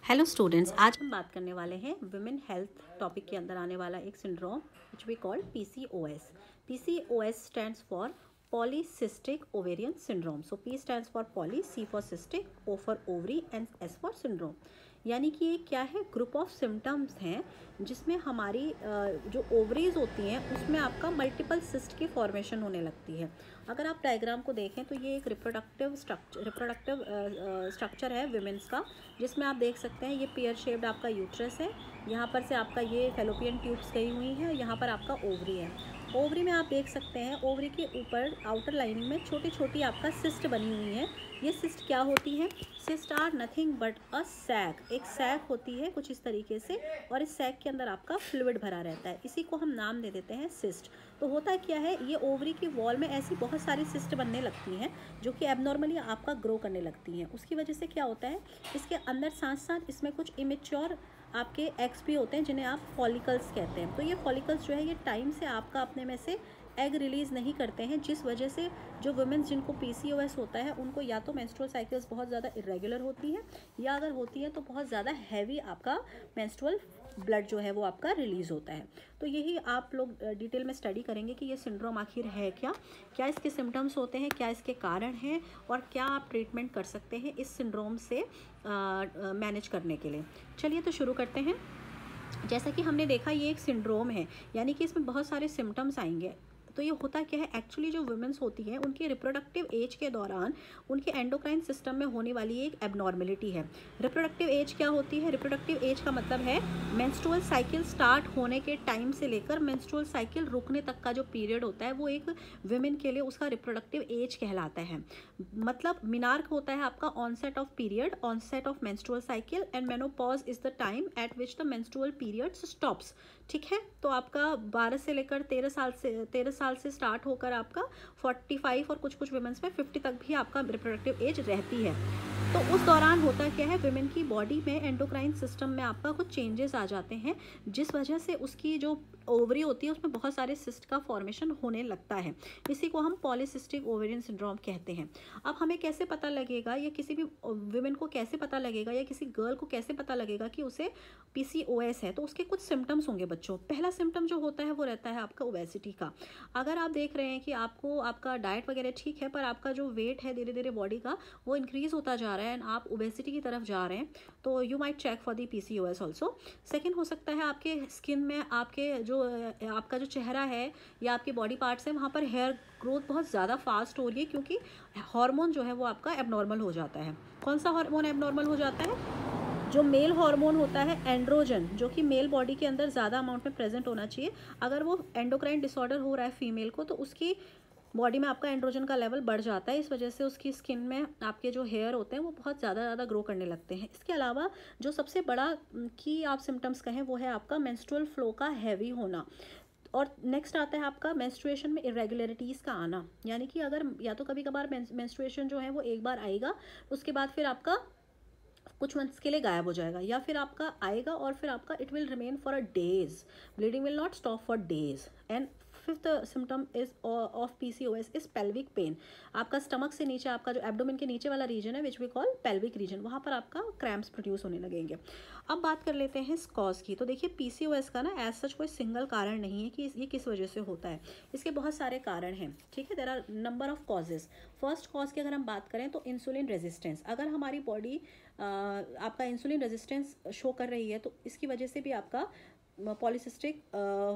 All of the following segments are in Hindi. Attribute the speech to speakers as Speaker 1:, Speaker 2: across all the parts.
Speaker 1: हेलो स्टूडेंट्स, आज हम बात करने वाले हैं वुमेन हेल्थ टॉपिक के अंदर आने वाला एक syndrome which we called PCOS. PCOS stands for polycystic ovarian syndrome. So P stands for poly, C for cystic, O for ovary and S for syndrome. यानी कि ये क्या है, ग्रुप ऑफ सिम्टम्स हैं जिसमें हमारी जो ओवरीज होती हैं उसमें आपका मल्टीपल सिस्ट की फॉर्मेशन होने लगती है. अगर आप डायग्राम को देखें तो ये एक रिप्रोडक्टिव स्ट्रक्चर है विमेंस का, जिसमें आप देख सकते हैं ये पेयर शेप्ड आपका यूट्रस है. यहाँ पर से आपका ये फेलोपियन ट्यूब्स गई हुई हैं. यहाँ पर आपका ओवरी है. ओवरी में आप देख सकते हैं ओवरी के ऊपर आउटर लाइनिंग में छोटी छोटी आपका सिस्ट बनी हुई है. ये सिस्ट क्या होती है? Cyst are nothing but a sac. एक सैक होती है कुछ इस तरीके से, और इस सैक के अंदर आपका फ्लूइड भरा रहता है. इसी को हम नाम दे देते हैं सिस्ट. तो होता क्या है, ये ओवरी की वॉल में ऐसी बहुत सारी सिस्ट बनने लगती हैं जो कि एबनॉर्मली आपका ग्रो करने लगती हैं. उसकी वजह से क्या होता है, इसके अंदर साथ साथ इसमें कुछ इमेच्योर आपके एग्स भी होते हैं जिन्हें आप फॉलिकल्स कहते हैं. तो ये फॉलिकल्स जो है ये टाइम से आपका अपने में से एग रिलीज़ नहीं करते हैं, जिस वजह से जो वुमेन्स जिनको PCOS होता है उनको या तो मेंस्ट्रुअल साइकिल्स बहुत ज़्यादा इरेगुलर होती हैं, या अगर होती है तो बहुत ज़्यादा हैवी आपका मेंस्ट्रुअल ब्लड जो है वो आपका रिलीज़ होता है. तो यही आप लोग डिटेल में स्टडी करेंगे कि ये सिंड्रोम आखिर है क्या, क्या इसके सिम्टम्स होते हैं, क्या इसके कारण हैं, और क्या आप ट्रीटमेंट कर सकते हैं इस सिंड्रोम से मैनेज करने के लिए. चलिए तो शुरू करते हैं. जैसा कि हमने देखा ये एक सिंड्रोम है, यानी कि इसमें बहुत सारे सिम्टम्स आएंगे. तो ये होता क्या है, एक्चुअली जो वुमेन्स होती हैं उनकी रिप्रोडक्टिव एज के दौरान उनके एंडोक्राइन सिस्टम में होने वाली एक एबनॉर्मेलिटी है. रिप्रोडक्टिव एज क्या होती है? रिप्रोडक्टिव एज का मतलब है मेंस्ट्रुअल साइकिल स्टार्ट होने के टाइम से लेकर मेंस्ट्रुअल साइकिल रुकने तक का जो पीरियड होता है वो एक वुमेन के लिए उसका रिप्रोडक्टिव एज कहलाता है. मतलब मिनार्क होता है आपका onset of period, onset of menstrual cycle, and menopause is the time at which the menstrual period stops. ठीक है, तो आपका 12 से लेकर 13 साल से स्टार्ट होकर आपका 45 और कुछ कुछ वुमेन्स में 50 तक भी आपका रिप्रोडक्टिव एज रहती है. तो उस दौरान होता क्या है, वुमेन की बॉडी में एंडोक्राइन सिस्टम में आपका कुछ चेंजेस आ जाते हैं, जिस वजह से उसकी जो ओवरी होती है उसमें बहुत सारे सिस्ट का फॉर्मेशन होने लगता है. इसी को हम पॉलीसिस्टिक ओवेरियन सिंड्रोम कहते हैं. अब हमें कैसे पता लगेगा, या किसी भी वुमेन को कैसे पता लगेगा, या किसी गर्ल को कैसे पता लगेगा कि उसे PCOS है? तो उसके कुछ सिम्टम्स होंगे बच्चों. पहला सिम्टम जो होता है वो रहता है आपका ओबेसिटी का. अगर आप देख रहे हैं कि आपको आपका डाइट वगैरह ठीक है, पर आपका जो वेट है धीरे धीरे बॉडी का वो इंक्रीज होता जा रहा है एंड आप ओबेसिटी की तरफ जा रहे हैं, तो you might check for the PCOS also. Second हो सकता है आपके स्किन में, आपके जो आपका जो चेहरा है या आपके बॉडी पार्ट्स हैं वहाँ पर हेयर ग्रोथ बहुत ज़्यादा फास्ट हो रही है, क्योंकि हार्मोन जो है वो आपका एबनॉर्मल हो जाता है. कौन सा हार्मोन एबनॉर्मल हो जाता है? जो मेल हार्मोन होता है एंड्रोजन, जो कि मेल बॉडी के अंदर ज़्यादा अमाउंट में प्रेजेंट होना चाहिए. अगर वो एंडोक्राइन डिसऑर्डर हो रहा है फीमेल को, तो उसकी बॉडी में आपका एंड्रोजन का लेवल बढ़ जाता है. इस वजह से उसकी स्किन में आपके जो हेयर होते हैं वो बहुत ज़्यादा ग्रो करने लगते हैं. इसके अलावा जो सबसे बड़ा की आप सिम्टम्स कहें वो है आपका मेंस्ट्रुअल फ्लो का हैवी होना. और नेक्स्ट आता है आपका मेंस्ट्रुएशन में इरेगुलरिटीज़ का आना. यानी कि अगर या तो कभी कभार मेंस्ट्रुएशन जो है वो एक बार आएगा, उसके बाद फिर आपका कुछ मंथ्स के लिए गायब हो जाएगा, या फिर आपका आएगा और फिर आपका it will remain for a days. Bleeding will not stop for days. And fifth symptom is of PCOS is pelvic pain. आपका स्टमक से नीचे, आपका जो एब्डोमेन के नीचे वाला रीजन है which we call pelvic region, वहाँ पर आपका क्रैम्प्स प्रोड्यूस होने लगेंगे. अब बात कर लेते हैं इस कॉज की. तो देखिए PCOS का ना एज सच कोई सिंगल कारण नहीं है कि ये किस वजह से होता है. इसके बहुत सारे कारण हैं. ठीक है, there are number of causes. First cause की अगर हम बात करें तो इंसुलिन रेजिस्टेंस. अगर हमारी बॉडी आपका इंसुलिन रेजिस्टेंस शो कर रही है तो इसकी वजह से भी आपका पॉलीसिस्टिक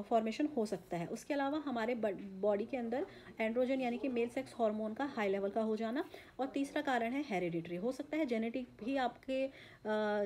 Speaker 1: फॉर्मेशन हो सकता है. उसके अलावा हमारे बॉडी के अंदर एंड्रोजन यानी कि मेल सेक्स हार्मोन का हाई लेवल का हो जाना. और तीसरा कारण है हेरिडिटरी. हो सकता है जेनेटिक भी आपके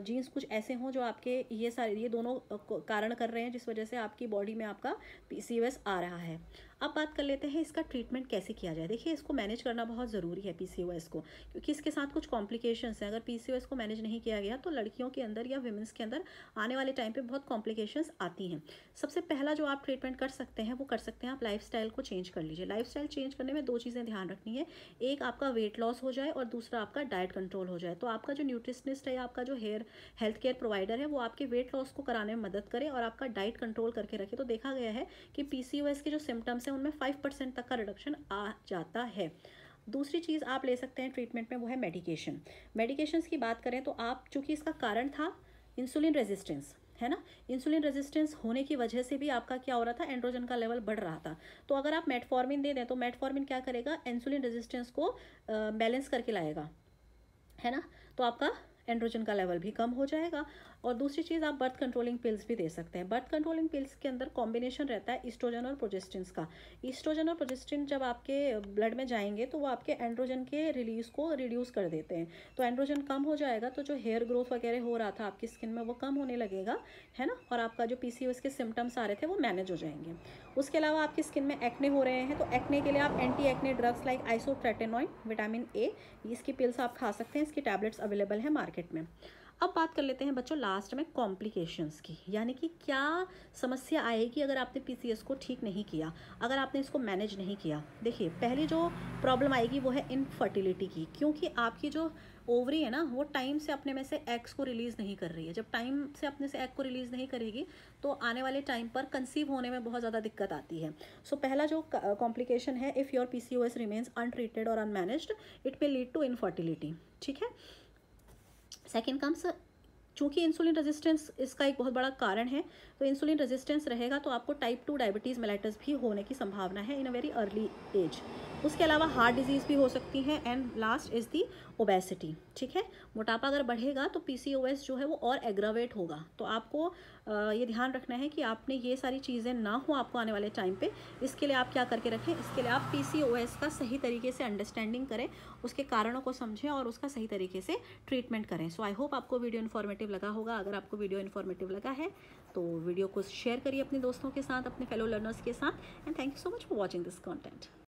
Speaker 1: जीन्स कुछ ऐसे हों जो आपके ये दोनों कारण कर रहे हैं, जिस वजह से आपकी बॉडी में आपका PCOS आ रहा है. अब बात कर लेते हैं इसका ट्रीटमेंट कैसे किया जाए. देखिए इसको मैनेज करना बहुत ज़रूरी है PCOS को, क्योंकि इसके साथ कुछ कॉम्प्लिकेशंस हैं. अगर PCOS को मैनेज नहीं किया गया तो लड़कियों के अंदर या वुमेन्स के अंदर आने वाले टाइम पे बहुत कॉम्प्लिकेशंस आती हैं. सबसे पहला जो आप ट्रीटमेंट कर सकते हैं वो कर सकते हैं आप लाइफस्टाइल को चेंज कर लीजिए. लाइफस्टाइल चेंज करने में दो चीज़ें ध्यान रखनी है. एक आपका वेट लॉस हो जाए और दूसरा आपका डाइट कंट्रोल हो जाए. तो आपका जो न्यूट्रिशनिस्ट है या आपका जो हेल्थ केयर प्रोवाइडर है वो आपके वेट लॉस को कराने में मदद करे और आपका डाइट कंट्रोल करके रखे. तो देखा गया है कि PCOS के जो सिम्टम्स हैं उनमें 5% तक का रिडक्शन आ जाता है. दूसरी चीज़ आप ले सकते हैं ट्रीटमेंट में, वो है मेडिकेशन. मेडिकेशंस की बात करें तो आप, चूँकि इसका कारण था इंसुलिन रेजिस्टेंस, है ना। इंसुलिन रेजिस्टेंस होने की वजह से भी आपका क्या हो रहा था, एंड्रोजन का लेवल बढ़ रहा था। तो अगर आप मेटफॉर्मिन दे दें तो मेटफॉर्मिन क्या करेगा, इंसुलिन रेजिस्टेंस को बैलेंस करके लाएगा, है ना। तो आपका एंड्रोजन का लेवल भी कम हो जाएगा। और दूसरी चीज़, आप बर्थ कंट्रोलिंग पिल्स भी दे सकते हैं। बर्थ कंट्रोलिंग पिल्स के अंदर कॉम्बिनेशन रहता है ईस्ट्रोजन और प्रोजेस्टिन का। ईस्ट्रोजन और प्रोजेस्टिन जब आपके ब्लड में जाएंगे तो वो आपके एंड्रोजन के रिलीज को रिड्यूस कर देते हैं। तो एंड्रोजन कम हो जाएगा तो जो हेयर ग्रोथ वगैरह हो रहा था आपकी स्किन में वो कम होने लगेगा, है ना। और आपका जो पीसीओएस के सिम्टम्स आ रहे थे वो मैनेज हो जाएंगे। उसके अलावा आपकी स्किन में एक्ने हो रहे हैं तो एक्ने के लिए आप anti acne drugs like isotretinoin, vitamin A, इसकी पिल्स आप खा सकते हैं। इसकी टैबलेट्स अवेलेबल है मार्केट में। अब बात कर लेते हैं बच्चों लास्ट में कॉम्प्लिकेशंस की, यानी कि क्या समस्या आएगी अगर आपने पीसीएस को ठीक नहीं किया, अगर आपने इसको मैनेज नहीं किया। देखिए, पहली जो प्रॉब्लम आएगी वो है इनफर्टिलिटी की, क्योंकि आपकी जो ओवरी है ना वो टाइम से अपने में से एग्स को रिलीज़ नहीं कर रही है। जब टाइम से अपने से एग को रिलीज़ नहीं करेगी तो आने वाले टाइम पर कंसीव होने में बहुत ज़्यादा दिक्कत आती है। सो पहला जो कॉम्प्लिकेशन है, if your PCOS remains untreated और unmanaged, it will lead to infertility, ठीक है। सेकेंड कम्स, चूँकि इंसुलिन रेजिस्टेंस इसका एक बहुत बड़ा कारण है, तो इंसुलिन रेजिस्टेंस रहेगा तो आपको टाइप 2 डायबिटीज़ मेलाइटस भी होने की संभावना है इन अ वेरी अर्ली एज। उसके अलावा हार्ट डिजीज़ भी हो सकती है। And last is the obesity, ठीक है। मोटापा अगर बढ़ेगा तो पीसीओएस जो है वो और एग्रावेट होगा। तो आपको ये ध्यान रखना है कि आपने ये सारी चीज़ें ना हो आपको आने वाले टाइम पे। इसके लिए आप क्या करके रखें, इसके लिए आप पीसीओएस का सही तरीके से अंडरस्टैंडिंग करें, उसके कारणों को समझें और उसका सही तरीके से ट्रीटमेंट करें। सो आई होप आपको वीडियो इन्फॉर्मेटिव लगा होगा। अगर आपको वीडियो इन्फॉर्मेटिव लगा है तो वीडियो को शेयर करिए अपने दोस्तों के साथ, अपने फेलो लर्नर्स के साथ। And thank you so much for watching this content.